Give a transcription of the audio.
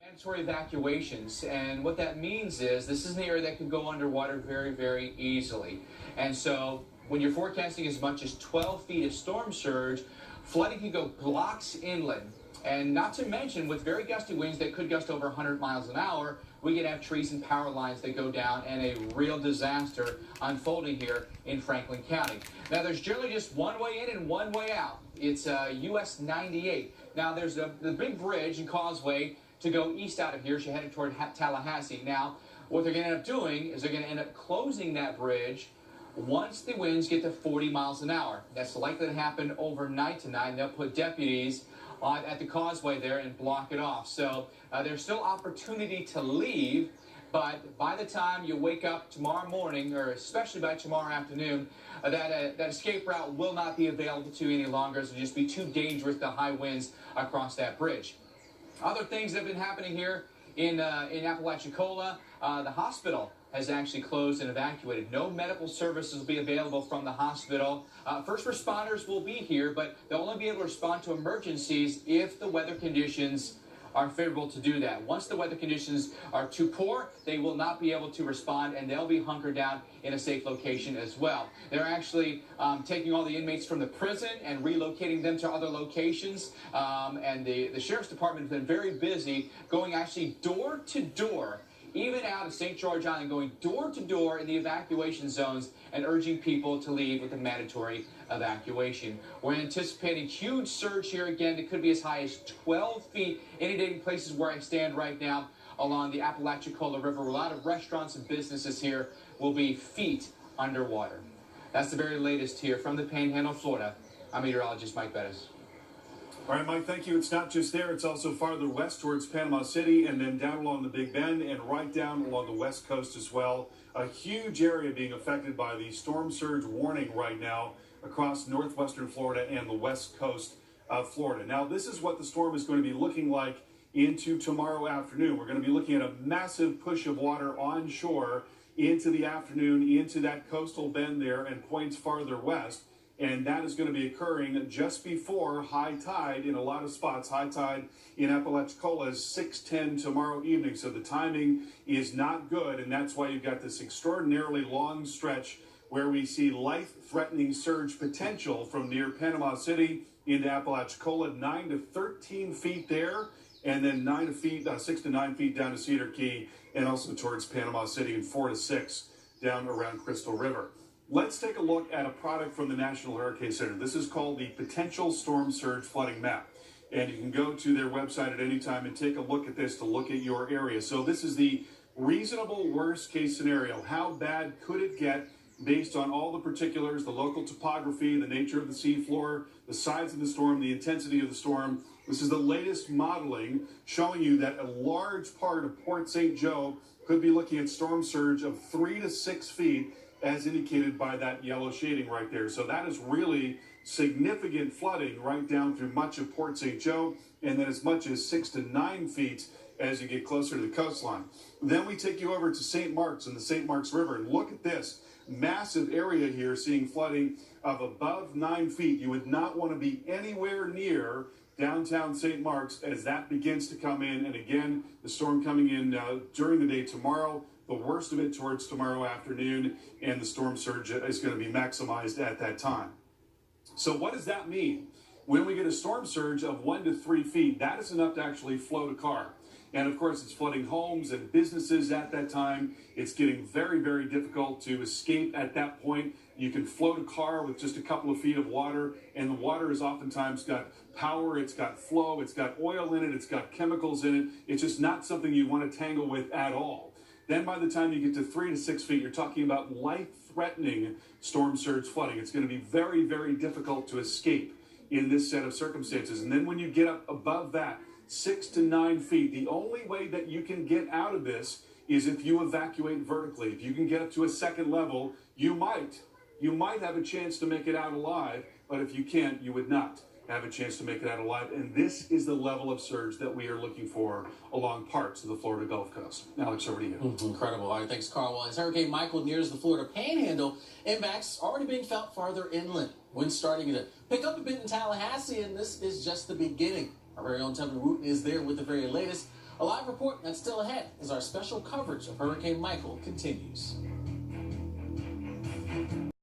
Mandatory evacuations, and what that means is this is an area that can go underwater very, very easily. And so when you're forecasting as much as 12 feet of storm surge, flooding can go blocks inland. And not to mention, with very gusty winds that could gust over 100 miles an hour, we could have trees and power lines that go down and a real disaster unfolding here in Franklin County. Now, there's generally just one way in and one way out. It's US 98. Now, there's the big bridge and causeway to go east out of here. She's headed toward Tallahassee. Now, what they're going to end up doing is they're going to end up closing that bridge once the winds get to 40 miles an hour. That's likely to happen overnight tonight. They'll put deputies at the causeway there and block it off. So there's still opportunity to leave, but by the time you wake up tomorrow morning, or especially by tomorrow afternoon, that escape route will not be available to you any longer. It'll just be too dangerous, the high winds across that bridge. Other things that have been happening here in Apalachicola, the hospital has actually closed and evacuated. No medical services will be available from the hospital. First responders will be here, but they'll only be able to respond to emergencies if the weather conditions are favorable to do that. Once the weather conditions are too poor, they will not be able to respond, and they'll be hunkered down in a safe location as well. They're actually taking all the inmates from the prison and relocating them to other locations, and the Sheriff's Department has been very busy going actually door to door, even out of St. George Island, going door to door in the evacuation zones and urging people to leave with a mandatory evacuation. We're anticipating huge surge here again. It could be as high as 12 feet, inundating places where I stand right now along the Apalachicola River. A lot of restaurants and businesses here will be feet underwater. That's the very latest here from the Panhandle, Florida. I'm meteorologist Mike Bettis. All right, Mike, thank you. It's not just there. It's also farther west towards Panama City and then down along the Big Bend and right down along the west coast as well. A huge area being affected by the storm surge warning right now across northwestern Florida and the west coast of Florida. Now, this is what the storm is going to be looking like into tomorrow afternoon. We're going to be looking at a massive push of water onshore into the afternoon, into that coastal bend there and points farther west. And that is going to be occurring just before high tide in a lot of spots. High tide in Apalachicola is 6:10 tomorrow evening. So the timing is not good. And that's why you've got this extraordinarily long stretch where we see life-threatening surge potential from near Panama City into Apalachicola, 9 to 13 feet there. And then 6 to 9 feet down to Cedar Key and also towards Panama City, and 4 to 6 down around Crystal River. Let's take a look at a product from the National Hurricane Center. This is called the Potential Storm Surge Flooding Map. And you can go to their website at any time and take a look at this to look at your area. So this is the reasonable worst case scenario. How bad could it get based on all the particulars, the local topography, the nature of the seafloor, the size of the storm, the intensity of the storm. This is the latest modeling showing you that a large part of Port St. Joe could be looking at storm surge of 3 to 6 feet, as indicated by that yellow shading right there. So that is really significant flooding right down through much of Port St. Joe, and then as much as 6 to 9 feet as you get closer to the coastline. Then we take you over to St. Mark's and the St. Mark's River, and look at this massive area here seeing flooding of above 9 feet. You would not want to be anywhere near downtown St. Mark's as that begins to come in. And again, the storm coming in during the day tomorrow, the worst of it towards tomorrow afternoon, and the storm surge is going to be maximized at that time. So what does that mean? When we get a storm surge of 1 to 3 feet, that is enough to actually float a car. And of course, it's flooding homes and businesses at that time. It's getting very, very difficult to escape at that point. You can float a car with just a couple of feet of water, and the water has oftentimes got power, it's got flow, it's got oil in it, it's got chemicals in it. It's just not something you want to tangle with at all. Then by the time you get to 3 to 6 feet, you're talking about life-threatening storm surge flooding. It's going to be very, very difficult to escape in this set of circumstances. And then when you get up above that, 6 to 9 feet, the only way that you can get out of this is if you evacuate vertically. If you can get up to a second level, you might have a chance to make it out alive, but if you can't, you would not have a chance to make it out alive. And this is the level of surge that we are looking for along parts of the Florida Gulf Coast. Alex, over to you. Incredible. All right, thanks, Carl. Well, as Hurricane Michael nears the Florida Panhandle, impacts already being felt farther inland. Winds starting to pick up a bit in Tallahassee, and this is just the beginning. Our very own Tevin Wooten is there with the very latest. A live report that's still ahead as our special coverage of Hurricane Michael continues.